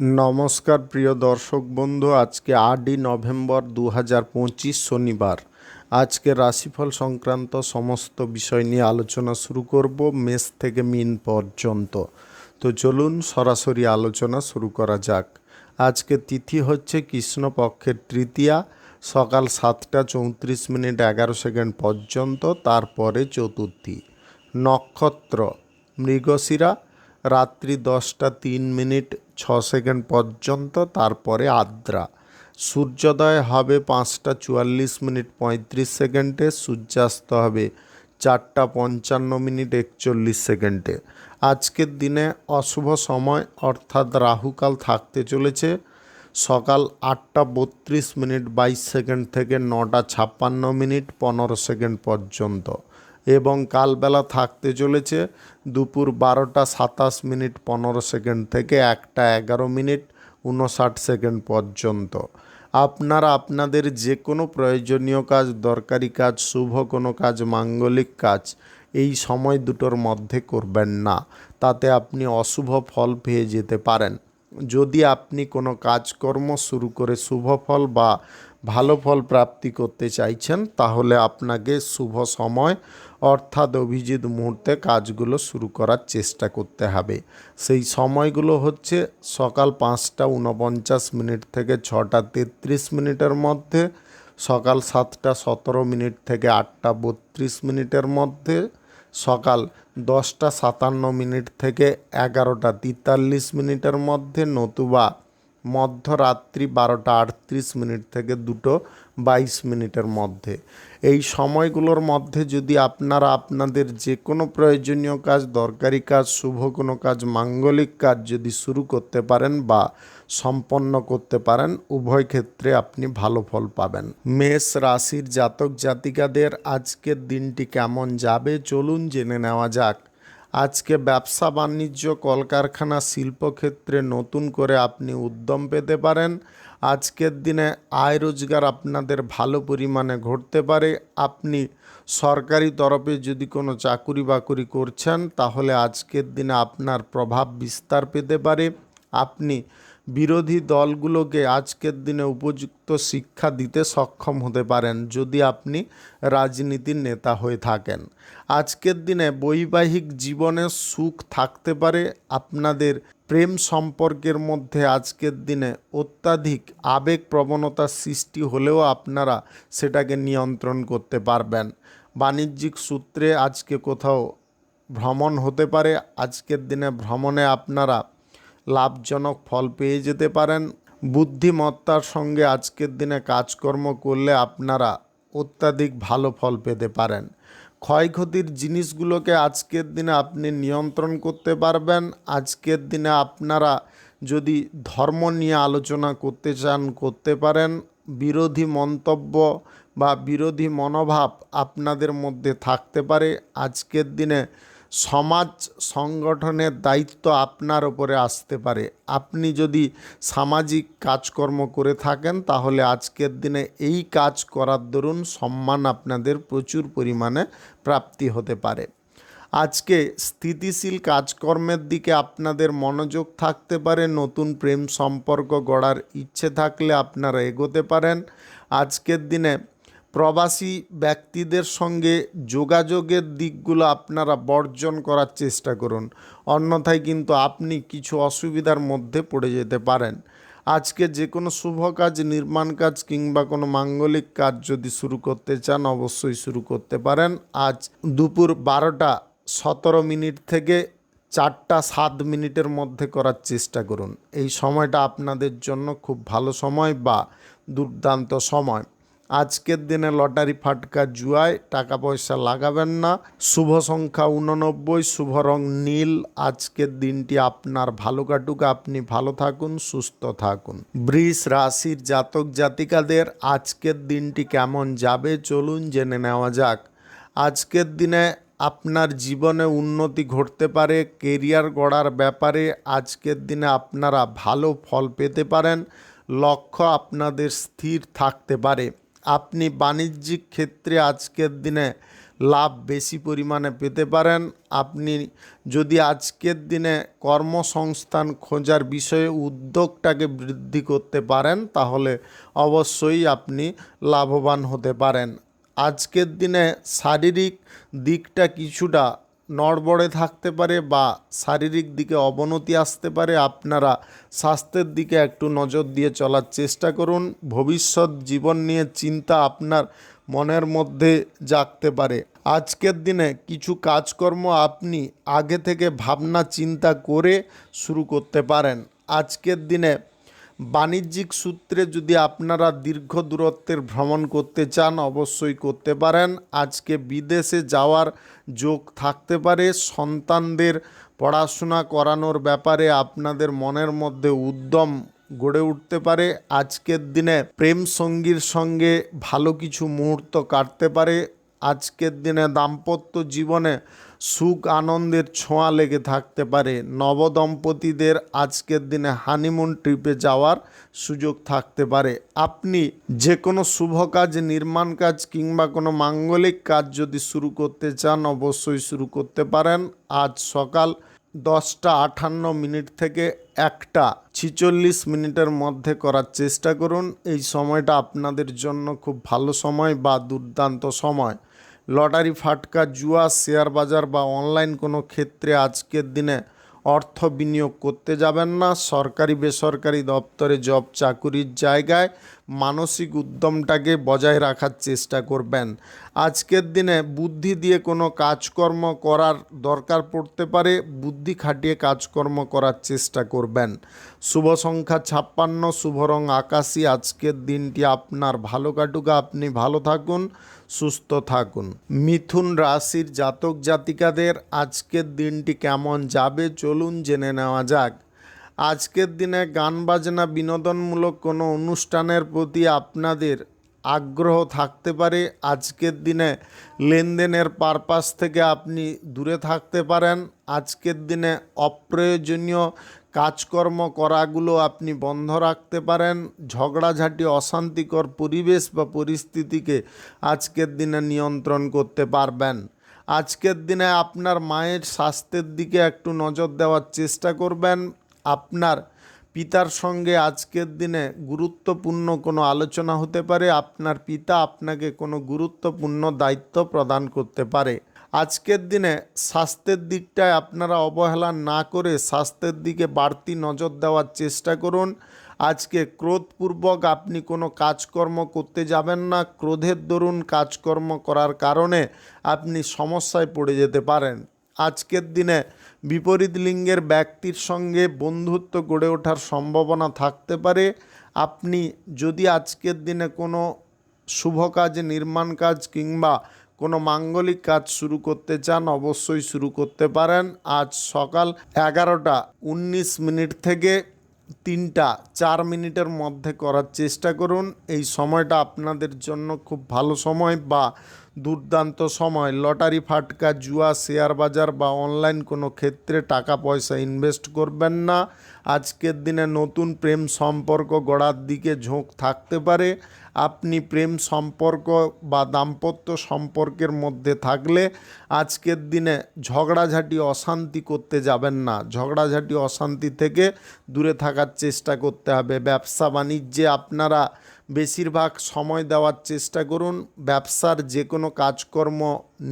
নমস্কার প্রিয় দর্শক বন্ধু, আজকে 8ই নভেম্বর 2025 শনিবার। আজকে রাশিফল সংক্রান্ত সমস্ত বিষয় নিয়ে আলোচনা শুরু করব মেষ থেকে মীন পর্যন্ত। তো চলুন সরাসরি আলোচনা শুরু করা যাক। আজকে তিথি হচ্ছে কৃষ্ণপক্ষের তৃতীয়া, সকাল 7:34 পর্যন্ত, তারপরে চতুর্থী। নক্ষত্র মৃগশিরা, রাত্রি 10:03 পর্যন্ত, তারপরে আদ্রা। সূর্যোদয় হবে 5:44 সূর্যাস্ত হবে 4:55 আজকের দিনে অশুভ সময় অর্থাৎ রাহুকাল থাকতে চলেছে সকাল 8:32 থেকে 9:56 পর্যন্ত, এবং কালবেলা থাকতে চলেছে দুপুর 12:27 থেকে 1:11 পর্যন্ত। আপনারা আপনাদের যে কোনো প্রয়োজনীয় কাজ, দরকারি কাজ, শুভ কোনো কাজ, মাঙ্গলিক কাজ এই সময় দুটোর মধ্যে করবেন না, তাতে আপনি অশুভ ফল পেয়ে যেতে পারেন। যদি আপনি কোনো কাজকর্ম শুরু করে শুভ ফল বা ভালো ফল প্রাপ্তি করতে চাইছেন, তাহলে আপনাকে শুভ সময় অর্থাৎ অভিজিৎ মুহূর্তে কাজগুলো শুরু করার চেষ্টা করতে হবে। সেই সময়গুলো হচ্ছে সকাল 5:49 থেকে 6:33 মধ্যে, সকাল 7:17 থেকে 8:32 মধ্যে, সকাল 10:57 থেকে 11:43 মধ্যে, নতুবা মধ্যরাত্রি 12:38 থেকে 2:22 মধ্যে। এই সময়গুলোর মধ্যে যদি আপনারা আপনাদের যে কোনো প্রয়োজনীয় কাজ, দরকারি কাজ, শুভ কোনো কাজ, মাঙ্গলিক কাজ যদি শুরু করতে পারেন বা সম্পন্ন করতে পারেন, উভয় ক্ষেত্রে আপনি ভালো ফল পাবেন। মেষ রাশির জাতক জাতিকাদের আজকের দিনটি কেমন যাবে চলুন জেনে নেওয়া যাক। আজকে ব্যবসা বাণিজ্য, কলকারখানা, শিল্পক্ষেত্রে নতুন করে আপনি উদ্যম পেতে পারেন। আজকের দিনে আয় রোজগার আপনাদের ভালো পরিমাণে ঘটতে পারে। আপনি সরকারি তরফে যদি কোনো চাকুরি বাকুরি করছেন, তাহলে আজকের দিনে আপনার প্রভাব বিস্তার পেতে পারে। আপনি বিরোধী দলগুলোকে আজকের দিনে উপযুক্ত শিক্ষা দিতে সক্ষম হতে পারেন, যদি আপনি রাজনীতির নেতা হয়ে থাকেন। আজকের দিনে বৈবাহিক জীবনে সুখ থাকতে পারে। আপনাদের প্রেম সম্পর্কের মধ্যে আজকের দিনে অত্যাধিক আবেগ প্রবণতার সৃষ্টি হলেও আপনারা সেটাকে নিয়ন্ত্রণ করতে পারবেন। বাণিজ্যিক সূত্রে আজকে কোথাও ভ্রমণ হতে পারে। আজকের দিনে ভ্রমণে আপনারা লাভজনক ফল পেয়ে যেতে পারেন। বুদ্ধিমত্তার সঙ্গে আজকের দিনে কাজকর্ম করলে আপনারা অত্যাধিক ভালো ফল পেতে পারেন। ক্ষয়ক্ষতির জিনিসগুলোকে আজকের দিনে আপনি নিয়ন্ত্রণ করতে পারবেন। আজকের দিনে আপনারা যদি ধর্ম নিয়ে আলোচনা করতে চান করতে পারেন। বিরোধী মন্তব্য বা বিরোধী মনোভাব আপনাদের মধ্যে থাকতে পারে। আজকের দিনে সমাজ সংগঠনের দায়িত্ব আপনার ওপরে আসতে পারে। আপনি যদি সামাজিক কাজকর্ম করে থাকেন, তাহলে আজকের দিনে এই কাজ করার দরুন সম্মান আপনাদের প্রচুর পরিমাণে প্রাপ্তি হতে পারে। আজকে স্থিতিশীল কাজকর্মের দিকে আপনাদের মনোযোগ থাকতে পারে। নতুন প্রেম সম্পর্ক গড়ার ইচ্ছে থাকলে আপনারা এগোতে পারেন। আজকের দিনে প্রবাসী ব্যক্তিদের সঙ্গে যোগাযোগের দিকগুলো আপনারা বর্জন করার চেষ্টা করুন, অন্যথায় কিন্তু আপনি কিছু অসুবিধার মধ্যে পড়ে যেতে পারেন। আজকে যে কোনো শুভ কাজ, নির্মাণ কাজ কিংবা কোনো মাঙ্গলিক কাজ যদি শুরু করতে চান, অবশ্যই শুরু করতে পারেন। আজ দুপুর 12:17 থেকে 4:07 মধ্যে করার চেষ্টা করুন। এই সময়টা আপনাদের জন্য খুব ভালো সময় বা দুর্দান্ত সময়। আজকের দিনে লটারি, ফাটকা, জুয়ায় টাকা পয়সা লাগাবেন না। শুভ সংখ্যা 89, শুভ রং নীল। আজকের দিনটি আপনার ভালো কাটুক, আপনি ভালো থাকুন, সুস্থ থাকুন। বৃষ রাশির জাতক জাতিকাদের আজকের দিনটি কেমন যাবে চলুন জেনে নেওয়া যাক। আজকের দিনে আপনার জীবনে উন্নতি ঘটতে পারে। কেরিয়ার গড়ার ব্যাপারে আজকের দিনে আপনারা ভালো ফল পেতে পারেন। লক্ষ্য আপনাদের স্থির থাকতে পারে। আপনি বাণিজ্যিক ক্ষেত্রে আজকের দিনে লাভ বেশি পরিমাণে পেতে পারেন। আপনি যদি আজকের দিনে কর্মসংস্থান খোঁজার বিষয়ে উদ্যোগটাকে বৃদ্ধি করতে পারেন তাহলে অবশ্যই আপনি লাভবান হতে পারেন। আজকের দিনে শারীরিক দিকটা কিছুটা নড়বড়ে থাকতে পারে বা শারীরিক দিকে অবনতি আসতে পারে। আপনারা স্বাস্থ্যের দিকে একটু নজর দিয়ে চলার চেষ্টা করুন। ভবিষ্যৎ জীবন নিয়ে চিন্তা আপনার মনের মধ্যে জাগতে পারে। আজকের দিনে কিছু কাজকর্ম আপনি আগে থেকে ভাবনা চিন্তা করে শুরু করতে পারেন। আজকের দিনে বাণিজ্যিক সূত্রে যদি আপনারা দীর্ঘ দূরত্বের ভ্রমণ করতে চান অবশ্যই করতে পারেন। আজকে বিদেশে যাওয়ার যোগ থাকতে পারে। সন্তানদের পড়াশোনা করানোর ব্যাপারে আপনাদের মনের মধ্যে উদ্যম গড়ে উঠতে পারে। আজকের দিনে প্রেম সঙ্গীর সঙ্গে ভালো কিছু মুহূর্ত কাটতে পারে। আজকের দিনে দাম্পত্য জীবনে সুখ আনন্দের ছোঁয়া লেগে থাকতে পারে। নবদম্পতিদের আজকের দিনে হানিমুন ট্রিপে যাওয়ার সুযোগ থাকতে পারে। আপনি যে কোনো শুভ কাজ, নির্মাণ কাজ কিংবা কোনো মাঙ্গলিক কাজ যদি শুরু করতে চান অবশ্যই শুরু করতে পারেন। আজ সকাল 10:58 থেকে 1:46 মধ্যে করার চেষ্টা করুন। এই সময়টা আপনাদের জন্য খুব ভালো সময় বা দুর্দান্ত সময়। লটারি, ফাটকা, জুয়া, শেয়ার বাজার বা অনলাইন কোনো ক্ষেত্রে আজকের দিনে অর্থ বিনিয়োগ করতে যাবেন না। সরকারি বেসরকারি দপ্তরে জব চাকুরির জায়গায় মানসিক উদ্যমটাকে বজায় রাখার চেষ্টা করবেন। আজকের দিনে বুদ্ধি দিয়ে কোনো কাজকর্ম করার দরকার পড়তে পারে। বুদ্ধি খাটিয়ে কাজকর্ম করার চেষ্টা করবেন। শুভ সংখ্যা 56, শুভ রং আকাশী। আজকের দিনটি আপনার ভালো কাটুক। আপনি ভালো থাকুন, সুস্থ থাকুন। মিথুন রাশির জাতক জাতিকাদের আজকের দিনটি কেমন যাবে চলুন জেনে নেওয়া যাক। আজকের দিনে গান বাজনা বিনোদনমূলক কোনো অনুষ্ঠানের প্রতি আপনাদের আগ্রহ থাকতে পারে। আজকের দিনে লেনদেনের পারপাস থেকে আপনি দূরে থাকতে পারেন। আজকের দিনে অপ্রয়োজনীয় কাজকর্ম করাগুলো আপনি বন্ধ রাখতে পারেন। ঝগড়াঝাটি, অশান্তিকর পরিবেশ বা পরিস্থিতিকে আজকের দিনে নিয়ন্ত্রণ করতে পারবেন। আজকের দিনে আপনার মায়ের স্বাস্থ্যের দিকে একটু নজর দেওয়ার চেষ্টা করবেন। আপনার পিতার সঙ্গে আজকের দিনে গুরুত্বপূর্ণ কোনো আলোচনা হতে পারে। আপনার পিতা আপনাকে কোনো গুরুত্বপূর্ণ দায়িত্ব প্রদান করতে পারে। আজকের দিনে স্বাস্থ্যের দিকটায় আপনারা অবহেলা না করে স্বাস্থ্যের দিকে বাড়তি নজর দেওয়ার চেষ্টা করুন। আজকে ক্রোধপূর্বক আপনি কোনো কাজকর্ম করতে যাবেন না। ক্রোধের দরুন কাজকর্ম করার কারণে আপনি সমস্যায় পড়ে যেতে পারেন। আজকের দিনে বিপরীত লিঙ্গের ব্যক্তির সঙ্গে বন্ধুত্ব গড়ে ওঠার সম্ভাবনা থাকতে পারে। আপনি যদি আজকের দিনে কোনো শুভ কাজ, নির্মাণ কাজ কিংবা কোনো মাঙ্গলিক কাজ শুরু করতে চান অবশ্যই শুরু করতে পারেন। আজ সকাল 11:19 থেকে 3:04 মধ্যে করার চেষ্টা করুন। এই সময়টা আপনাদের জন্য খুব ভালো সময় বা দুর্দান্ত সময়। লটারি, ফাটকা, জুয়া, শেয়ার বাজার বা অনলাইন কোনো ক্ষেত্রে টাকা পয়সা ইনভেস্ট করবেন না। আজকের দিনে নতুন প্রেম সম্পর্ক গড়ার দিকে ঝোঁক থাকতে পারে। আপনি প্রেম সম্পর্ক বা দাম্পত্য সম্পর্কের মধ্যে থাকলে আজকের দিনে ঝগড়াঝাটি, অশান্তি করতে যাবেন না। ঝগড়াঝাটি, অশান্তি থেকে দূরে থাকার চেষ্টা করতে হবে। ব্যবসা বাণিজ্যে আপনারা বেশিরভাগ সময় দেওয়ার চেষ্টা করুন। ব্যবসার যে কোনো কাজকর্ম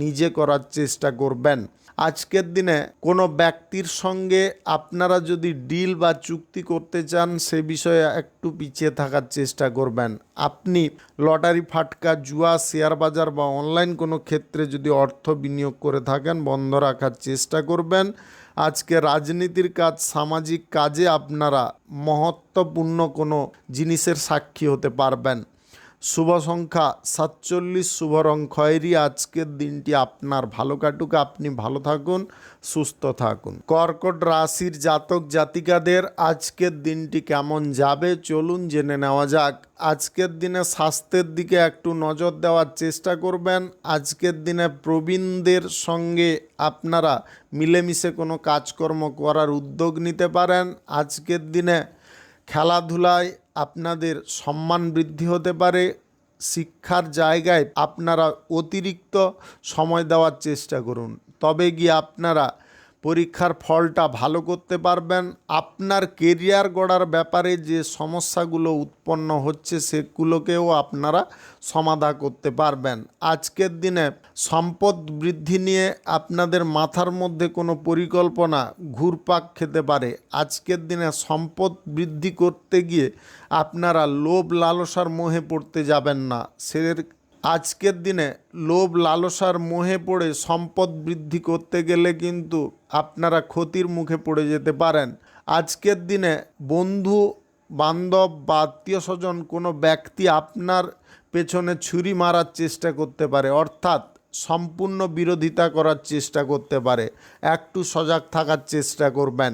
নিজে করার চেষ্টা করবেন। আজকের দিনে কোনো ব্যক্তির সঙ্গে আপনারা যদি ডিল বা চুক্তি করতে চান সে বিষয়ে একটু পিছিয়ে থাকার চেষ্টা করবেন। আপনি লটারি, ফাটকা, জুয়া, শেয়ার বাজার বা অনলাইন কোনো ক্ষেত্রে যদি অর্থ বিনিয়োগ করে থাকেন বন্ধ রাখার চেষ্টা করবেন। আজকে রাজনীতির কাজ, সামাজিক কাজে আপনারা মহত্বপূর্ণ কোনো জিনিসের সাক্ষী হতে পারবেন। শুভ সংখ্যা 47, শুভ রং খয়েরি। আজকের দিনটি আপনার ভালো কাটুক। আপনি ভালো থাকুন, সুস্থ থাকুন। কর্কট রাশির জাতক জাতিকাদের আজকের দিনটি কেমন যাবে চলুন জেনে নেওয়া যাক। আজকের দিনে স্বাস্থ্যের দিকে একটু নজর দেওয়ার চেষ্টা করবেন। আজকের দিনে প্রবীণদের সঙ্গে আপনারা মিলেমিশে কোনো কাজকর্ম করার উদ্যোগ নিতে পারেন। আজকের দিনে খেলাধুলায় আপনাদের সম্মান বৃদ্ধি হতে পারে। শিক্ষার জায়গায় আপনারা অতিরিক্ত সময় দেওয়ার চেষ্টা করুন, তবে গিয়ে আপনারা পরীক্ষার ফলটা ভালো করতে পারবেন। আপনার কেরিয়ার গড়ার ব্যাপারে যে সমস্যাগুলো উৎপন্ন হচ্ছে সেগুলোকেও আপনারা সমাধান করতে পারবেন। আজকের দিনে সম্পদ বৃদ্ধি নিয়ে আপনাদের মাথার মধ্যে কোনো পরিকল্পনা ঘুরপাক খেতে পারে। আজকের দিনে সম্পদ বৃদ্ধি করতে গিয়ে আপনারা লোভ লালসার মোহে পড়তে যাবেন না। আজকের দিনে লোভ লালসার মোহে পড়ে সম্পদ বৃদ্ধি করতে গেলে কিন্তু আপনারা ক্ষতির মুখে পড়ে যেতে পারেন। আজকের দিনে বন্ধু বান্ধব বা আত্মীয় স্বজন কোনো ব্যক্তি আপনার পেছনে ছুরি মারার চেষ্টা করতে পারে, অর্থাৎ সম্পূর্ণ বিরোধিতা করার চেষ্টা করতে পারে। একটু সজাগ থাকার চেষ্টা করবেন।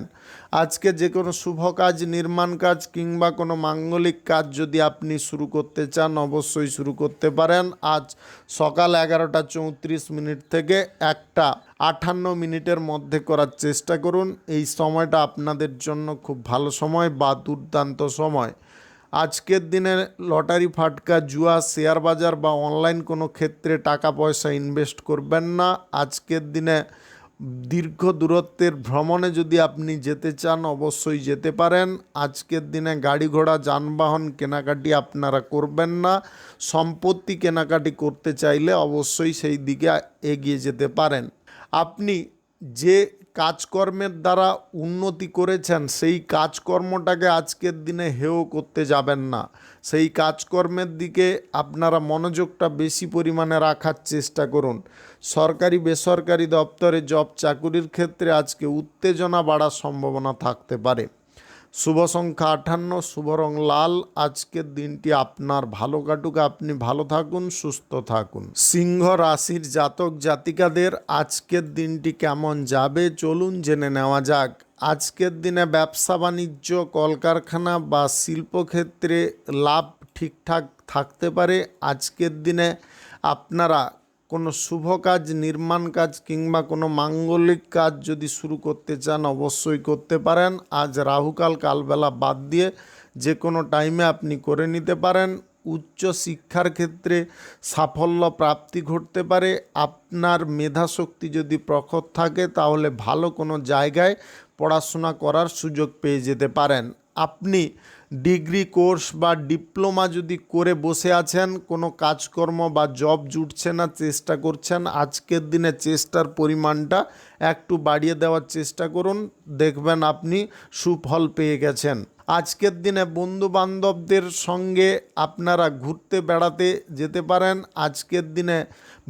আজকে যে কোনো শুভ কাজ, নির্মাণ কাজ কিংবা কোনো মাঙ্গলিক কাজ যদি আপনি শুরু করতে চান অবশ্যই শুরু করতে পারেন। আজ সকাল 11:34 থেকে 1:58 মধ্যে করার চেষ্টা করুন। এই সময়টা আপনাদের জন্য খুব ভালো সময় বা দুর্দান্ত সময়। আজকের দিনে লটারি ফাটকা, জুয়া, শেয়ার বাজার বা অনলাইন কোনো ক্ষেত্রে টাকা পয়সা ইনভেস্ট করবেন না। আজকের দিনে দীর্ঘ দূরত্বের ভ্রমণে যদি আপনি যেতে চান অবশ্যই যেতে পারেন। আজকের দিনে গাড়ি ঘোড়া যানবাহন কেনাকাটি আপনারা করবেন না। সম্পত্তি কেনাকাটি করতে চাইলে অবশ্যই সেই দিকে এগিয়ে যেতে পারেন। আপনি যে কাজকর্মের দ্বারা উন্নতি করেছেন সেই কাজকর্মটাকে আজকের দিনে হেয় করতে যাবেন না। সেই কাজকর্মের দিকে আপনারা মনোযোগটা বেশি পরিমাণে রাখার চেষ্টা করুন। সরকারি বেসরকারি দপ্তরে জব চাকুরির ক্ষেত্রে আজকে উত্তেজনা বাড়ার সম্ভাবনা থাকতে পারে। শুভ সংখ্যা 58, শুভ রং লাল। আজকের দিনটি আপনার ভালো কাটুক, আপনি ভালো থাকুন, সুস্থ থাকুন। সিংহ রাশির জাতক জাতিকাদের আজকের দিনটি কেমন যাবে চলুন জেনে নেওয়া যাক। আজকের দিনে ব্যবসা বাণিজ্য, কলকারখানা বা শিল্পক্ষেত্রে লাভ ঠিকঠাক থাকতে পারে। আজকের দিনে আপনারা কোনো শুভ কাজ, নির্মাণ কাজ কিংবা কোনো মাঙ্গলিক কাজ যদি শুরু করতে চান অবশ্যই করতে পারেন। আজ রাহুকাল কালবেলা বাদ দিয়ে যে কোনো টাইমে আপনি করে নিতে পারেন। উচ্চ শিক্ষার ক্ষেত্রে সাফল্য প্রাপ্তি ঘটতে পারে। আপনার মেধাশক্তি যদি প্রখর থাকে তাহলে ভালো কোনো জায়গায় পড়াশোনা করার সুযোগ পেয়ে যেতে পারেন। আপনি ডিগ্রি কোর্স বা ডিপ্লোমা যদি করে বসে আছেন, কোনো কাজকর্ম বা জব জুটছে না, চেষ্টা করছেন, আজকের দিনে চেষ্টার পরিমাণটা একটু বাড়িয়ে দেওয়ার চেষ্টা করুন, দেখবেন আপনি সুফল পেয়ে গেছেন। আজকের দিনে বন্ধু বান্ধবদের সঙ্গে আপনারা ঘুরতে বেড়াতে যেতে পারেন। আজকের দিনে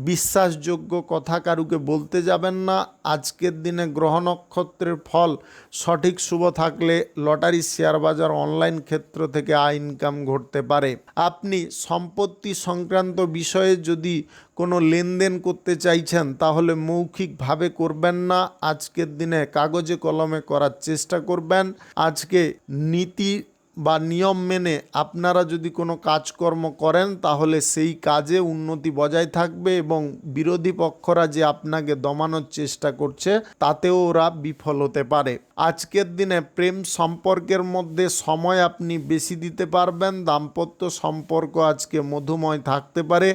বিশ্বাসযোগ্য কথা কারুকে বলতে যাবেন না। আজকের দিনে গ্রহ নক্ষত্রের ফল সঠিক শুভ থাকলে লটারি, শেয়ার বাজার, অনলাইন ক্ষেত্র থেকে আয় ইনকাম ঘটতে পারে। আপনি সম্পত্তি সংক্রান্ত বিষয়ে যদি কোনো লেনদেন করতে চাইছেন তাহলে মৌখিকভাবে করবেন না। আজকের দিনে কাগজে কলমে করার চেষ্টা করবেন। আজকে নীতি বা নিয়ম মেনে আপনারা যদি কোনো কাজকর্ম করেন তাহলে সেই কাজে উন্নতি বজায় থাকবে এবং বিরোধী পক্ষরা যে আপনাকে দমানোর চেষ্টা করছে তাতেও ওরা বিফল হতে পারে। আজকের দিনে প্রেম সম্পর্কের মধ্যে সময় আপনি বেশি দিতে পারবেন। দাম্পত্য সম্পর্ক আজকে মধুময় থাকতে পারে।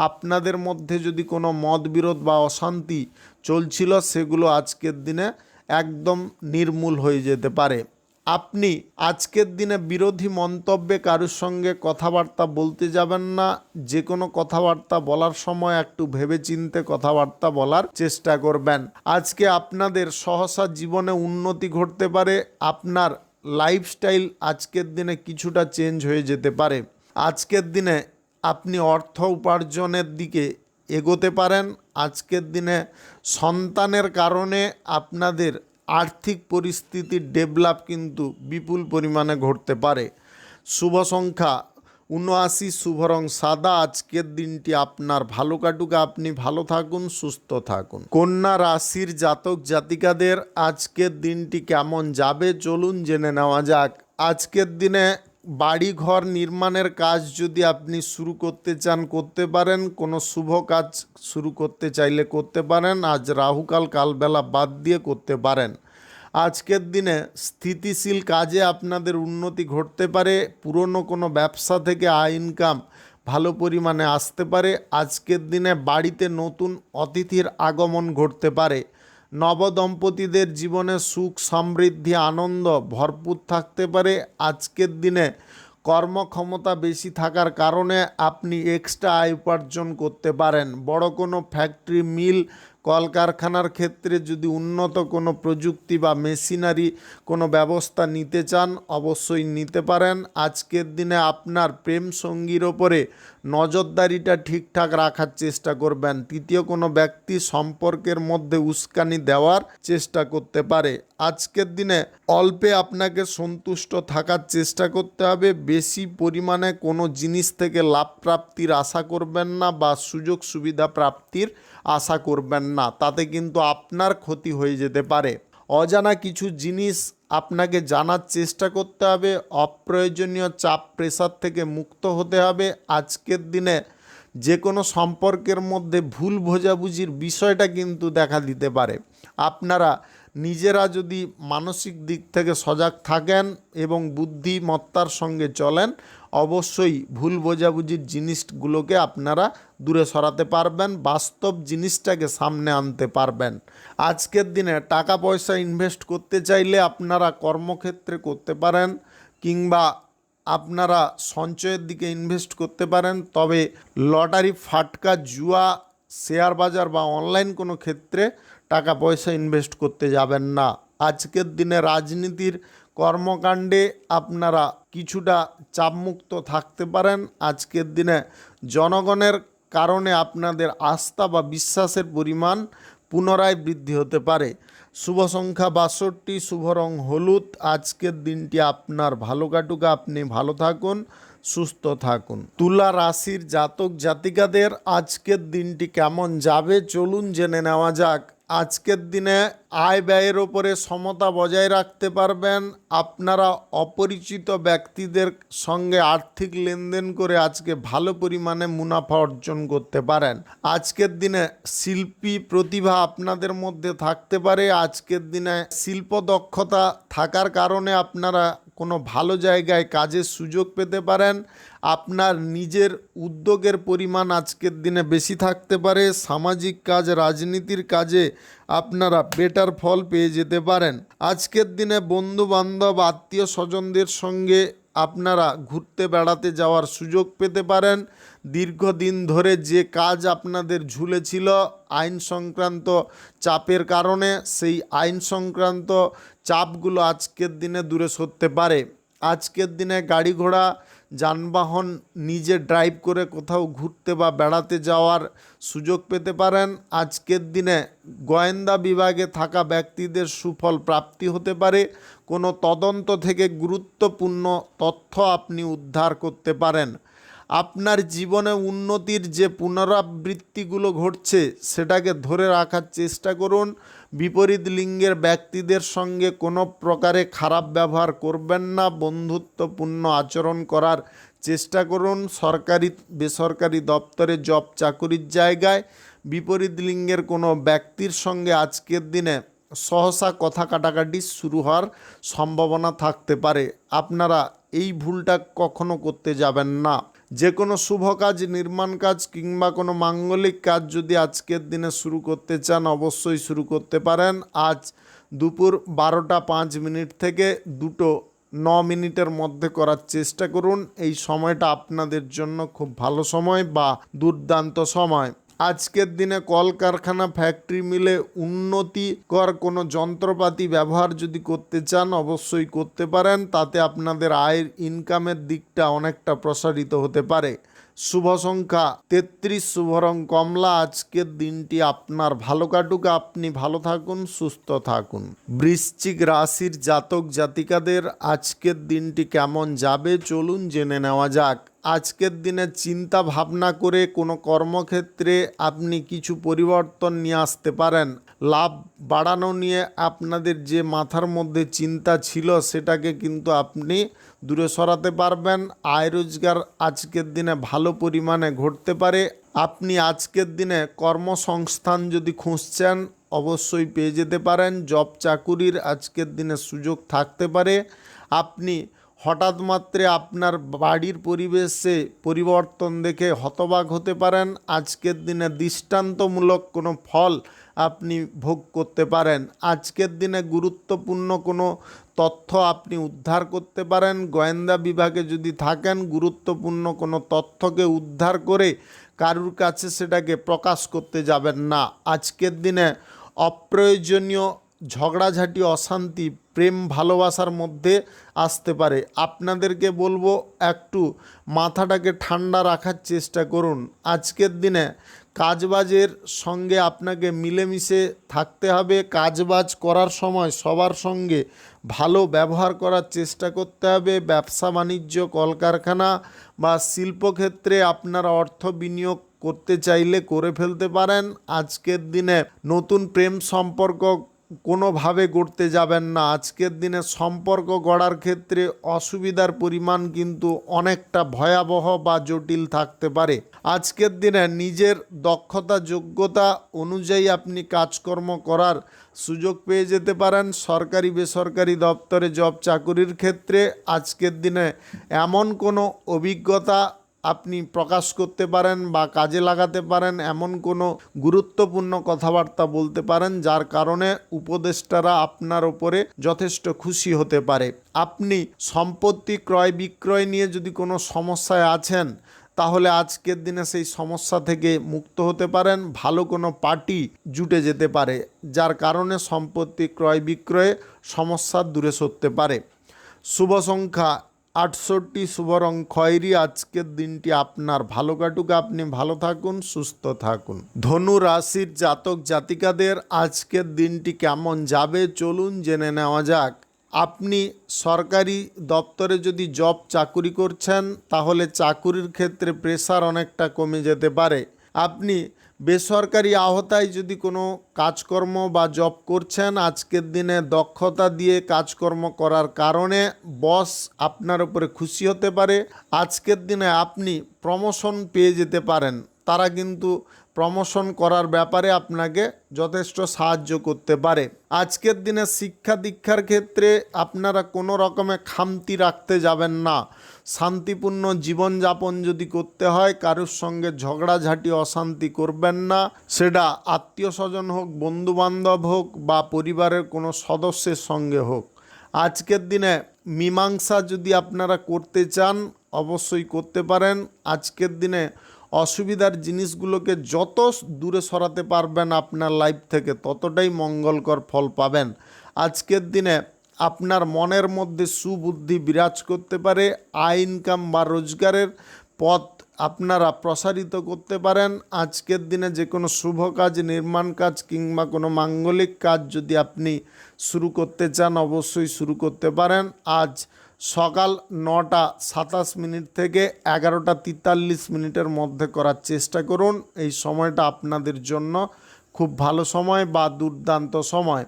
আপনাদের মধ্যে যদি কোনো মতবিরোধ বা অশান্তি চলছিল সেগুলো আজকের দিনে একদম নির্মূল হয়ে যেতে পারে। আপনি আজকের দিনে বিরোধী মন্তব্যে কারোর সঙ্গে কথাবার্তা বলতে যাবেন না। যে কোনো কথাবার্তা বলার সময় একটু ভেবেচিন্তে কথাবার্তা বলার চেষ্টা করবেন। আজকে আপনাদের সহসা জীবনে উন্নতি ঘটতে পারে। আপনার লাইফস্টাইল আজকের দিনে কিছুটা চেঞ্জ হয়ে যেতে পারে। আজকের দিনে আপনি অর্থ উপার্জনের দিকে এগোতে পারেন। আজকের দিনে সন্তানের কারণে আপনাদের আর্থিক পরিস্থিতির ডেভেলপ কিন্তু বিপুল পরিমাণে ঘটতে পারে। শুভ সংখ্যা 79, শুভ রং সাদা। আজকের দিনটি আপনার ভালো কাটুক, আপনি ভালো থাকুন, সুস্থ থাকুন। কন্যা রাশির জাতক জাতিকাদের আজকের দিনটি কেমন যাবে চলুন জেনে নেওয়া যাক। আজকের দিনে বাড়ি ঘর নির্মাণের কাজ যদি আপনি শুরু করতে চান করতে পারেন। কোনো শুভ কাজ শুরু করতে চাইলে করতে পারেন। আজ রাহুকাল কালবেলা বাদ দিয়ে করতে পারেন। আজকের দিনে স্থিতিশীল কাজে আপনাদের উন্নতি ঘটতে পারে। পুরনো কোনো ব্যবসা থেকে আয় ইনকাম ভালো পরিমাণে আসতে পারে। আজকের দিনে বাড়িতে নতুন অতিথির আগমন ঘটতে পারে। নবদম্পতিদের জীবনে সুখ সমৃদ্ধি আনন্দ ভরপুর থাকতে পারে। আজকের দিনে কর্মক্ষমতা বেশি থাকার কারণে আপনি এক্সট্রা আয় উপার্জন করতে পারেন। বড় কোনো ফ্যাক্টরি মিল কলকারখানার ক্ষেত্রে যদি উন্নত কোনো প্রযুক্তি বা মেশিনারি কোনো ব্যবস্থা নিতে চান অবশ্যই নিতে পারেন। আজকের দিনে আপনার প্রেম সঙ্গীর ওপরে নজরদারিটা ঠিকঠাক রাখার চেষ্টা করবেন। তৃতীয় কোনো ব্যক্তি সম্পর্কের মধ্যে উস্কানি দেওয়ার চেষ্টা করতে পারে। আজকের দিনে অল্পে আপনাকে সন্তুষ্ট থাকার চেষ্টা করতে হবে। বেশি পরিমাণে কোনো জিনিস থেকে লাভ প্রাপ্তির আশা করবেন না বা সুযোগ সুবিধা প্রাপ্তির আশা করবেন না, তাতে কিন্তু আপনার ক্ষতি হয়ে যেতে পারে। অজানা কিছু জিনিস আপনাকে জানার চেষ্টা করতে হবে। অপ্রয়োজনীয় চাপ প্রেসার থেকে মুক্ত হতে হবে। আজকের দিনে যে কোনো সম্পর্কের মধ্যে ভুল বোঝাবুঝির বিষয়টা কিন্তু দেখা দিতে পারে। আপনারা নিজেরা যদি মানসিক দিক থেকে সজাগ থাকেন এবং বুদ্ধিমত্তার সঙ্গে চলেন, অবশ্যই ভুল বোঝাবুঝির জিনিসগুলোকে আপনারা দূরে সরাতে পারবেন, বাস্তব জিনিসটাকে সামনে আনতে পারবেন। আজকের দিনে টাকা পয়সা ইনভেস্ট করতে চাইলে আপনারা কর্মক্ষেত্রে করতে পারেন কিংবা আপনারা সঞ্চয়ের দিকে ইনভেস্ট করতে পারেন। তবে লটারি, ফাটকা, জুয়া, শেয়ার বাজার বা অনলাইন কোনো ক্ষেত্রে টাকা পয়সা ইনভেস্ট করতে যাবেন না। আজকের দিনে রাজনীতির কর্মকাণ্ডে আপনারা কিছুটা চাপমুক্ত থাকতে পারেন। আজকের দিনে জনগণের কারণে আপনাদের আস্থা বা বিশ্বাসের পরিমাণ পুনরায় বৃদ্ধি হতে পারে। শুভ সংখ্যা 62, শুভ রং হলুদ। আজকের দিনটি আপনার ভালো কাটুক, আপনি ভালো থাকুন, সুস্থ থাকুন। তুলা রাশির জাতক জাতিকাদের আজকের দিনটি কেমন যাবে চলুন জেনে নেওয়া যাক। আজকের দিনে আয় ব্যয়ের ওপরে সমতা বজায় রাখতে পারবেন। আপনারা অপরিচিত ব্যক্তিদের সঙ্গে আর্থিক লেনদেন করে আজকে ভালো পরিমাণে মুনাফা অর্জন করতে পারেন। আজকের দিনে শিল্পী প্রতিভা আপনাদের মধ্যে থাকতে পারে। আজকের দিনে শিল্প দক্ষতা থাকার কারণে আপনারা কোনো ভালো জায়গায় কাজের সুযোগ পেতে পারেন। আপনার নিজের উদ্যোগের পরিমাণ আজকের দিনে বেশি থাকতে পারে। সামাজিক কাজ, রাজনীতির কাজে আপনারা বেটার ফল পেয়ে যেতে পারেন। আজকের দিনে বন্ধু বান্ধব, আত্মীয় স্বজনদের সঙ্গে আপনারা ঘুরতে বেড়াতে যাওয়ার সুযোগ পেতে পারেন। দীর্ঘদিন ধরে যে কাজ আপনাদের ঝুলেছিল আইন সংক্রান্ত চাপের কারণে, সেই আইন সংক্রান্ত চাপগুলো আজকের দিনে দূরে সরতে পারে। আজকের দিনে গাড়ি ঘোড়া, যানবাহন নিজে ড্রাইভ করে কোথাও ঘুরতে বা বেড়াতে যাওয়ার সুযোগ পেতে পারেন। আজকের দিনে গোয়েন্দা বিভাগে থাকা ব্যক্তিদের সুফল প্রাপ্তি হতে পারে। কোনো তদন্ত থেকে গুরুত্বপূর্ণ তথ্য আপনি উদ্ধার করতে পারেন। আপনার জীবনে উন্নতির যে পুনরাবৃত্তিগুলো ঘটছে সেটাকে ধরে রাখার চেষ্টা করুন। বিপরীত লিঙ্গের ব্যক্তিদের সঙ্গে কোনো প্রকারে খারাপ ব্যবহার করবেন না। বন্ধুত্বপূর্ণ আচরণ করার চেষ্টা করুন। সরকারি বেসরকারি দপ্তরে জব চাকুরির জায়গায় বিপরীত লিঙ্গের কোনো ব্যক্তির সঙ্গে আজকের দিনে সহসা কথা কাটাকাটি শুরু হওয়ার সম্ভাবনা থাকতে পারে। আপনারা এই ভুলটা কখনো করতে যাবেন না। যে কোনো শুভ কাজ, নির্মাণ কাজ কিংবা কোনো মাঙ্গলিক কাজ যদি আজকের দিনে শুরু করতে চান অবশ্যই শুরু করতে পারেন। আজ দুপুর 12টা 5 থেকে 2:09 মধ্যে করার চেষ্টা করুন। এই সময়টা আপনাদের জন্য খুব ভালো সময় বা দুর্দান্ত সময়। আজকের দিনে কলকারখানা, ফ্যাক্টরি মিলে উন্নতিকর কোনো যন্ত্রপাতি ব্যবহার যদি করতে চান অবশ্যই করতে পারেন। তাতে আপনাদের আয়ের ইনকামের দিকটা অনেকটা প্রসারিত হতে পারে। শুভ সংখ্যা 33, শুভ রং কমলা। আজকের দিনটি আপনার ভালো কাটুক, আপনি ভালো থাকুন, সুস্থ থাকুন। বৃশ্চিক রাশির জাতক জাতিকাদের আজকের দিনটি কেমন যাবে চলুন জেনে নেওয়া যাক। আজকের দিনে চিন্তা ভাবনা করে কোনো কর্মক্ষেত্রে আপনি কিছু পরিবর্তন নিয়ে আসতে পারেন। লাভ বাড়ানো নিয়ে আপনাদের যে মাথার মধ্যে চিন্তা ছিল সেটাকে কিন্তু আপনি দূরে সরাতে পারবেন। আয় রোজগার আজকের দিনে ভালো পরিমাণে ঘটতে পারে। আপনি আজকের দিনে কর্মসংস্থান যদি খুঁজছেন অবশ্যই পেয়ে যেতে পারেন। জব চাকুরির আজকের দিনে সুযোগ থাকতে পারে। আপনি হঠাৎ মাত্রে আপনার বাড়ির পরিবেশে পরিবর্তন দেখে হতবাক হতে পারেন। আজকের দিনে দৃষ্টান্তমূলক কোনো ফল আপনি ভোগ করতে পারেন। আজকের দিনে গুরুত্বপূর্ণ কোনো তথ্য আপনি উদ্ধার করতে পারেন। গোয়েন্দা বিভাগে যদি থাকেন, গুরুত্বপূর্ণ কোনো তথ্যকে উদ্ধার করে কারুর কাছে সেটাকে প্রকাশ করতে যাবেন না। আজকের দিনে অপ্রয়োজনীয় ঝগড়াঝাটি, অশান্তি, প্রেম ভালোবাসার মধ্যে আসতে পারে। আপনাদেরকে বলবো একটু মাথাটাকে ঠান্ডা রাখার চেষ্টা করুন। আজকের দিনে কাজবাজের সঙ্গে আপনাকে মিলেমিশে থাকতে হবে। কাজবাজ করার সময় সবার সঙ্গে ভালো ব্যবহার করার চেষ্টা করতে হবে। ব্যবসা বাণিজ্য, কলকারখানা বা শিল্পক্ষেত্রে আপনারা অর্থ বিনিয়োগ করতে চাইলে করে ফেলতে পারেন। আজকের দিনে নতুন প্রেম সম্পর্ক কোনোভাবে গড়তে যাবেন না। আজকের দিনে সম্পর্ক গড়ার ক্ষেত্রে অসুবিধার পরিমাণ কিন্তু অনেকটা ভয়াবহ বা জটিল থাকতে পারে। আজকের দিনে নিজের দক্ষতা যোগ্যতা অনুযায়ী আপনি কাজকর্ম করার সুযোগ পেয়ে যেতে পারেন। সরকারি বেসরকারি দপ্তরে জব চাকুরির ক্ষেত্রে আজকের দিনে এমন কোনো অভিজ্ঞতা আপনি প্রকাশ করতে পারেন বা কাজে লাগাতে পারেন, এমন কোনো গুরুত্বপূর্ণ কথাবার্তা বলতে পারেন যার কারণে উপদেষ্টারা আপনার ওপরে যথেষ্ট খুশি হতে পারে। আপনি সম্পত্তি ক্রয় বিক্রয় নিয়ে যদি কোনো সমস্যায় আছেন, তাহলে আজকের দিনে সেই সমস্যা থেকে মুক্ত হতে পারেন। ভালো কোনো পার্টি জুটে যেতে পারে যার কারণে সম্পত্তি ক্রয় বিক্রয়ে সমস্যা দূরে সরতে পারে। শুভ সংখ্যা 68, শুভ রং খয়েরি। আজকের দিনটি আপনার ভালো কাটুক, আপনি ভালো থাকুন, সুস্থ থাকুন। ধনু রাশির জাতক জাতিকাদের আজকের দিনটি কেমন যাবে চলুন জেনে নেওয়া যাক। আপনি সরকারি দপ্তরে যদি জব চাকুরি করছেন, তাহলে চাকুরির ক্ষেত্রে প্রেসার অনেকটা কমে যেতে পারে। আপনি বেসরকারি আওতায় যদি কোনো কাজকর্ম বা জব করছেন, আজকের দিনে দক্ষতা দিয়ে কাজকর্ম করার কারণে বস আপনার উপরে খুশি হতে পারে। আজকের দিনে আপনি প্রমোশন পেয়ে যেতে পারেন। তারা কিন্তু প্রমোশন করার ব্যাপারে আপনাকে যথেষ্ট সাহায্য করতে পারে। আজকের দিনে শিক্ষা দীক্ষার ক্ষেত্রে আপনারা কোনো রকমে খামতি রাখতে যাবেন না। শান্তিপূর্ণ জীবনযাপন যদি করতে হয়, কারোর সঙ্গে ঝগড়াঝাটি অশান্তি করবেন না। সেটা আত্মীয় স্বজন হোক, বন্ধুবান্ধব হোক বা পরিবারের কোনো সদস্যের সঙ্গে হোক। আজকের দিনে মীমাংসা যদি আপনারা করতে চান, অবশ্যই করতে পারেন। আজকের দিনে অসুবিধার জিনিসগুলোকে যত দূরে সরাতে পারবেন আপনার লাইফ থেকে, ততটাই মঙ্গলকর ফল পাবেন। আজকের দিনে আপনার মনের মধ্যে সুবুদ্ধি বিরাজ করতে পারে। আয় ইনকাম বা রোজগারের পথ আপনারা প্রসারিত করতে পারেন। আজকের দিনে যে কোনো শুভ কাজ, নির্মাণ কাজ কিংবা কোনো মাঙ্গলিক কাজ যদি আপনি শুরু করতে চান, অবশ্যই শুরু করতে পারেন। আজ সকাল 9:27 থেকে 11:43 মধ্যে করার চেষ্টা করুন। এই সময়টা আপনাদের জন্য খুব ভালো সময় বা দুর্দান্ত সময়।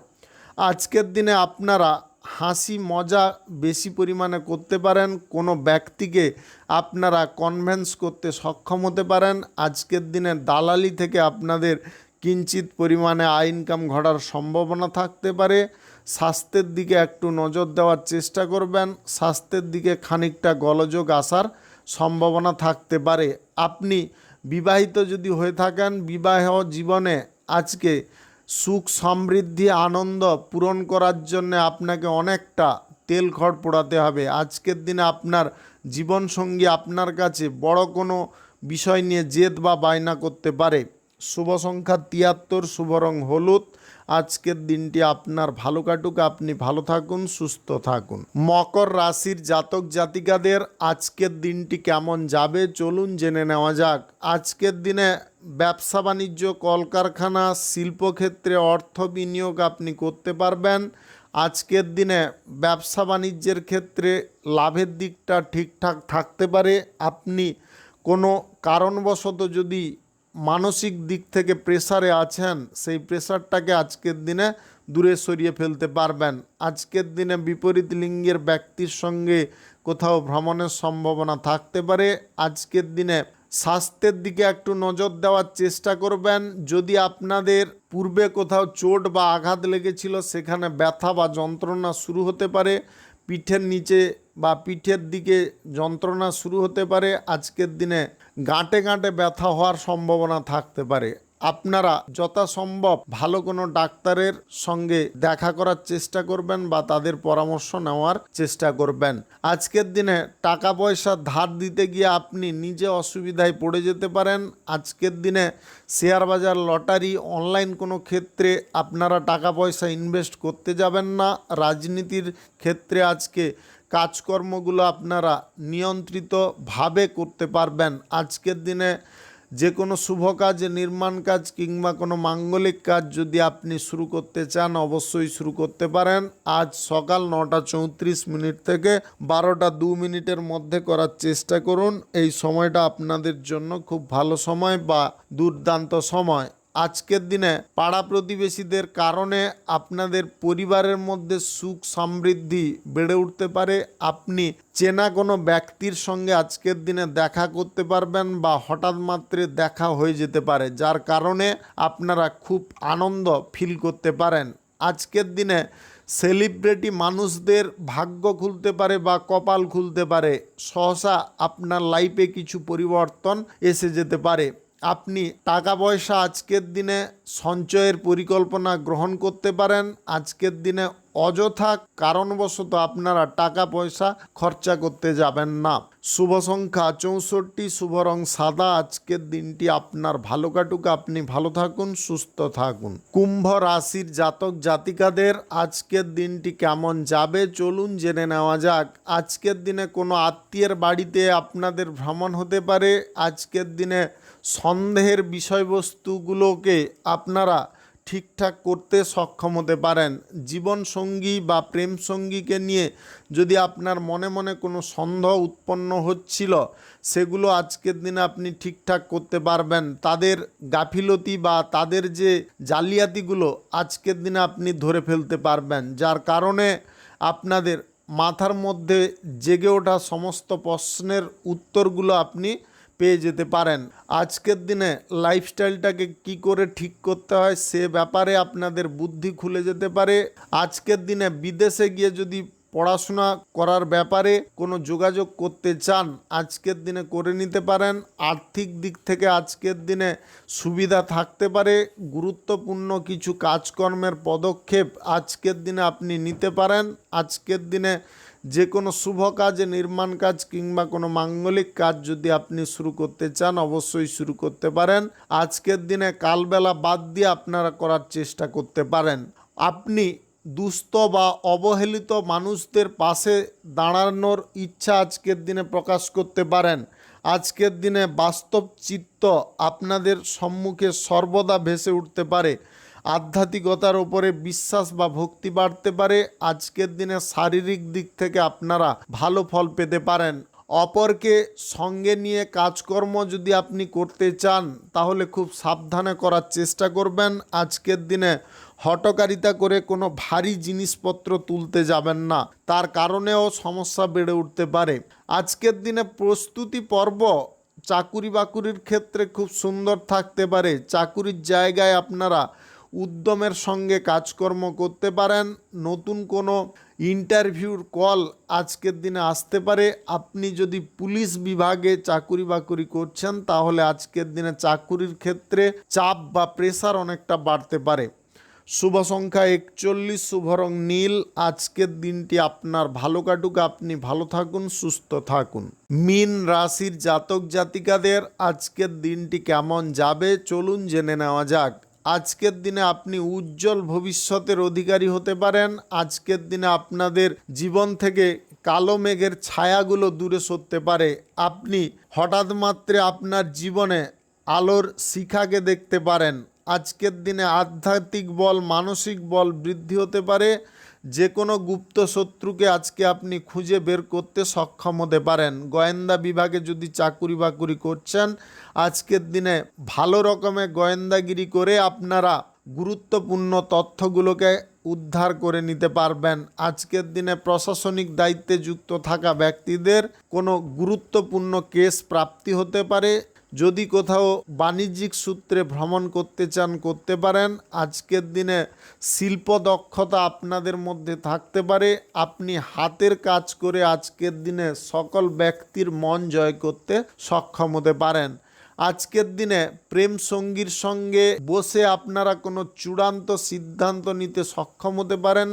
আজকের দিনে আপনারা হাসি মজা বেশি পরিমাণে করতে পারেন। কোনো ব্যক্তিকে আপনারা কনভিন্স করতে সক্ষম হতে পারেন। আজকের দিনে দালালি থেকে আপনাদের কিঞ্চিত পরিমাণে আয় ইনকাম ঘটার সম্ভাবনা থাকতে পারে। স্বাস্থ্যের দিকে একটু নজর দেওয়ার চেষ্টা করবেন। স্বাস্থ্যের দিকে খানিকটা গোলযোগ আসার সম্ভাবনা থাকতে পারে। আপনি বিবাহিত যদি হয়ে থাকেন, বিবাহ জীবনে আজকে সুখ সমৃদ্ধি আনন্দ পূরণ করার জন্য আপনাকে অনেকটা তেল খড় পোড়াতে হবে। আজকের দিনে আপনার জীবনসঙ্গী আপনার কাছে বড় কোনো বিষয় নিয়ে জেদ বা বায়না করতে পারে। শুভ সংখ্যা 73, শুভ রং হলুদ। আজকের দিনটি আপনার ভালো কাটুক, আপনি ভালো থাকুন, সুস্থ থাকুন। মকর রাশির জাতক জাতিকাদের আজকের দিনটি কেমন যাবে চলুন জেনে নেওয়া যাক। আজকের দিনে ব্যবসা বাণিজ্য, কলকারখানা, শিল্পক্ষেত্রে অর্থ বিনিয়োগ আপনি করতে পারবেন। আজকের দিনে ব্যবসা বাণিজ্যের ক্ষেত্রে লাভের দিকটা ঠিকঠাক থাকতে পারে। আপনি কোনো কারণবশত যদি মানসিক দিক থেকে প্রেসারে আছেন, সেই প্রেসারটাকে আজকের দিনে দূরে সরিয়ে ফেলতে পারবেন। আজকের দিনে বিপরীত লিঙ্গের ব্যক্তির সঙ্গে কোথাও ভ্রমণের সম্ভাবনা থাকতে পারে। আজকের দিনে স্বাস্থ্যের দিকে একটু নজর দেওয়ার চেষ্টা করবেন। যদি আপনাদের পূর্বে কোথাও চোট বা আঘাত লেগেছিল, সেখানে ব্যথা বা যন্ত্রণা শুরু হতে পারে। পিঠের নিচে বা পিঠের দিকে যন্ত্রণা শুরু হতে পারে। আজকের দিনে গাঁটে গাঁটে ব্যথা হওয়ার সম্ভাবনা থাকতে পারে। আপনারা যথাসম্ভব ভালো কোনো ডাক্তারের সঙ্গে দেখা করার চেষ্টা করবেন বা তাদের পরামর্শ নেওয়ার চেষ্টা করবেন। আজকের দিনে টাকা পয়সা ধার দিতে গিয়ে আপনি নিজে অসুবিধায় পড়ে যেতে পারেন। আজকের দিনে শেয়ার বাজার, লটারি, অনলাইন কোনো ক্ষেত্রে আপনারা টাকা পয়সা ইনভেস্ট করতে যাবেন না। রাজনীতির ক্ষেত্রে আজকে কাজকর্মগুলো আপনারা নিয়ন্ত্রিতভাবে করতে পারবেন। আজকের দিনে যে কোনো শুভ কাজ, নির্মাণ কাজ কিংবা কোনো মাঙ্গলিক কাজ যদি আপনি শুরু করতে চান অবশ্যই শুরু করতে পারেন। আজ সকাল 9:34 থেকে 12:02 মধ্যে করার চেষ্টা করুন। এই সময়টা আপনাদের জন্য খুব ভালো সময় বা দুর্দান্ত সময়। আজকের দিনে পাড়া প্রতিবেশীদের কারণে আপনাদের পরিবারের মধ্যে সুখ সমৃদ্ধি বেড়ে উঠতে পারে। আপনি চেনা কোনো ব্যক্তির সঙ্গে আজকের দিনে দেখা করতে পারবেন বা হঠাৎ মাত্রে দেখা হয়ে যেতে পারে, যার কারণে আপনারা খুব আনন্দ ফিল করতে পারেন। আজকের দিনে সেলিব্রিটি মানুষদের ভাগ্য খুলতে পারে বা কপাল খুলতে পারে। সহসা আপনার লাইফে কিছু পরিবর্তন এসে যেতে পারে। আপনি টাকা পয়সা আজকের দিনে সঞ্চয়ের পরিকল্পনা গ্রহণ করতে পারেন। আজকের দিনে অযথা কারণবশত আপনারা টাকা পয়সা খরচা করতে যাবেন না। শুভ সংখ্যা 64, শুভ রং সাদা। আজকের দিনটি আপনার ভালো কাটুক, আপনি ভালো থাকুন, সুস্থ থাকুন। কুম্ভ রাশির জাতক জাতিকাদের আজকের দিনটি কেমন যাবে চলুন জেনে নেওয়া যাক। আজকের দিনে কোনো আত্মীয়ের বাড়িতে আপনাদের ভ্রমণ হতে পারে। আজকের দিনে সন্দেহের বিষয়বস্তুগুলোকে আপনারা ঠিকঠাক করতে সক্ষম হতে পারেন। জীবনসঙ্গী বা প্রেম সঙ্গীকে নিয়ে যদি আপনার মনে মনে কোনো সন্দেহ উৎপন্ন হচ্ছিল, সেগুলো আজকের দিনে আপনি ঠিকঠাক করতে পারবেন। তাদের গাফিলতি বা তাদের যে জালিয়াতিগুলো আজকের দিনে আপনি ধরে ফেলতে পারবেন, যার কারণে আপনাদের মাথার মধ্যে জেগে ওঠা সমস্ত প্রশ্নের উত্তরগুলো আপনি পেয়ে যেতে পারেন। আজকের দিনে লাইফস্টাইলটাকে কি করে ঠিক করতে হয় সে ব্যাপারে আপনাদের বুদ্ধি খুলে যেতে পারে। আজকের দিনে বিদেশে গিয়ে যদি পড়াশোনা করার ব্যাপারে কোনো যোগাযোগ করতে চান আজকের দিনে করে নিতে পারেন। আর্থিক দিক থেকে আজকের দিনে সুবিধা থাকতে পারে। গুরুত্বপূর্ণ কিছু কাজকর্মের পদক্ষেপ আজকের দিনে আপনি নিতে পারেন। আজকের দিনে যে কোনো শুভ কাজ, নির্মাণ কাজ কিংবা কোনো মাঙ্গলিক কাজ যদি আপনি শুরু করতে চান অবশ্যই শুরু করতে পারেন। আজকের দিনে কালবেলা বাদ দিয়ে আপনারা করার চেষ্টা করতে পারেন। আপনি দুস্থ বা অবহেলিত মানুষদের পাশে দাঁড়ানোর ইচ্ছা আজকের দিনে প্রকাশ করতে পারেন। আজকের দিনে বাস্তব চিত্ত আপনাদের সম্মুখে সর্বদা ভেসে উঠতে পারে। আধ্যাত্মিকতার ওপরে বিশ্বাস বা ভক্তি বাড়তে পারে। আজকের দিনে শারীরিক দিক থেকে আপনারা ভালো ফল পেতে পারেন। অপরকে সঙ্গে নিয়ে কাজকর্ম যদি আপনি করতে চান তাহলে খুব সাবধানে করার চেষ্টা করবেন। আজকের দিনে হঠকারিতা করে কোনো ভারী জিনিসপত্র তুলতে যাবেন না, তার কারণেও সমস্যা বেড়ে উঠতে পারে। আজকের দিনে প্রস্তুতি পর্ব চাকুরি বাকুরির ক্ষেত্রে খুব সুন্দর থাকতে পারে। চাকুরির জায়গায় আপনারা উদ্যমের সঙ্গে কাজকর্ম করতে পারেন। নতুন কোনো ইন্টারভিউর কল আজকের দিনে আসতে পারে। আপনি যদি পুলিশ বিভাগে চাকুরি বাকুরি করছেন তাহলে আজকের দিনে চাকুরির ক্ষেত্রে চাপ বা প্রেসার অনেকটা বাড়তে পারে। শুভ সংখ্যা 41, শুভ রং নীল। আজকের দিনটি আপনার ভালো কাটুক, আপনি ভালো থাকুন, সুস্থ থাকুন। মীন রাশির জাতক জাতিকাদের আজকের দিনটি কেমন যাবে চলুন জেনে নেওয়া যাক। আজকের দিনে আপনি উজ্জ্বল ভবিষ্যতের অধিকারী হতে পারেন। আজকের দিনে আপনাদের জীবন থেকে কালো মেঘের ছায়াগুলো দূরে সরতে পারে। আপনি হঠাৎ মাত্রে আপনার জীবনে আলোর শিখাকে দেখতে পারেন। আজকের দিনে আধ্যাত্মিক বল, মানসিক বল বৃদ্ধি হতে পারে। যে কোনো গুপ্ত শত্রুকে আজকে আপনি খুঁজে বের করতে সক্ষম হতে পারেন। গোয়েন্দা বিভাগে যদি চাকুরি বাকুরি করছেন আজকের দিনে ভালো রকমের গোয়েন্দাগিরি করে আপনারা গুরুত্বপূর্ণ তথ্যগুলোকে উদ্ধার করে নিতে পারবেন। আজকের দিনে প্রশাসনিক দায়িত্বে যুক্ত থাকা ব্যক্তিদের কোনো গুরুত্বপূর্ণ কেস প্রাপ্তি হতে পারে। যদি কোথাও বাণিজ্যিক সূত্রে ভ্রমণ করতে চান করতে পারেন। আজকের দিনে শিল্প দক্ষতা আপনাদের মধ্যে থাকতে পারে। আপনি হাতের কাজ করে আজকের দিনে সকল ব্যক্তির মন জয় করতে সক্ষম হতে পারেন। আজকের দিনে প্রেম সঙ্গীর সঙ্গে বসে আপনারা কোনো চূড়ান্ত সিদ্ধান্ত নিতে সক্ষম হতে পারেন।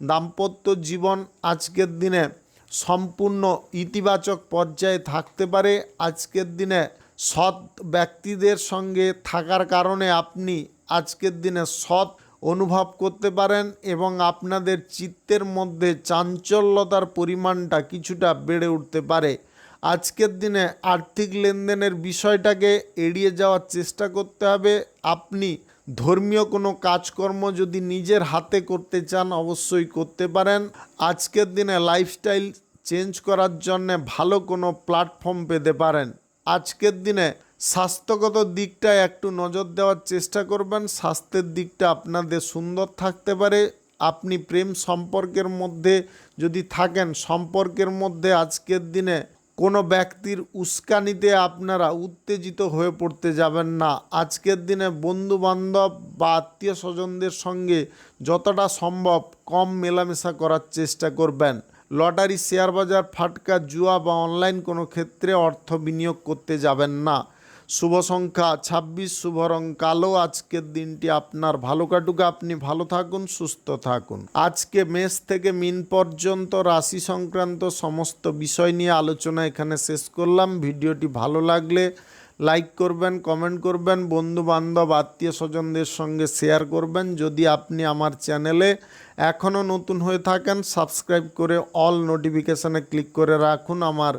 দাম্পত্য জীবন আজকের দিনে সম্পূর্ণ ইতিবাচক পর্যায়ে থাকতে পারে। আজকের দিনে সৎ ব্যক্তিদের সঙ্গে থাকার কারণে আপনি আজকের দিনে সৎ অনুভব করতে পারেন এবং আপনাদের চিত্তের মধ্যে চাঞ্চল্যতার পরিমাণটা কিছুটা বেড়ে উঠতে পারে। আজকের দিনে আর্থিক লেনদেনের বিষয়টাকে এড়িয়ে যাওয়ার চেষ্টা করতে হবে। আপনি ধর্মীয় কোনো কাজকর্ম যদি নিজের হাতে করতে চান অবশ্যই করতে পারেন। আজকের দিনে লাইফস্টাইল চেঞ্জ করার জন্য ভালো কোনো প্ল্যাটফর্ম পেতে পারেন। আজকের দিনে স্বাস্থ্যগত দিকটায় একটু নজর দেওয়ার চেষ্টা করবেন। স্বাস্থ্যের দিকটা আপনাদের সুন্দর থাকতে পারে। আপনি প্রেম সম্পর্কের মধ্যে যদি থাকেন, সম্পর্কের মধ্যে আজকের দিনে কোনো ব্যক্তির উস্কানিতে আপনারা উত্তেজিত হয়ে পড়তে যাবেন না। আজকের দিনে বন্ধু বান্ধব বা আত্মীয় স্বজনদের সঙ্গে যতটা সম্ভব কম মেলামেশা করার চেষ্টা করবেন। লটারি, শেয়ার বাজার, ফাটকা, জুয়া বা অনলাইন কোনো ক্ষেত্রে অর্থ বিনিয়োগ করতে যাবেন না। শুভ সংখ্যা 26, শুভ রং কালো। আজকের দিনটি আপনার ভালো কাটুক। আপনি ভালো থাকুন, সুস্থ থাকুন। আজকে মেষ থেকে মিন পর্যন্ত রাশি সংক্রান্ত সমস্ত বিষয় নিয়ে আলোচনা এখানে শেষ করলাম। ভিডিওটি ভালো লাগলে লাইক করবেন, কমেন্ট করবেন, বন্ধু বান্ধব আত্মীয় স্বজনদের সঙ্গে শেয়ার করবেন। যদি আপনি আমার চ্যানেলে এখনও নতুন হয়ে থাকেন, সাবস্ক্রাইব করে অল নোটিফিকেশানে ক্লিক করে রাখুন আমার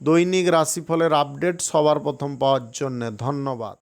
দৈনিক রাশিফলের আপডেট সবার প্রথম পাওয়ার জন্য। ধন্যবাদ।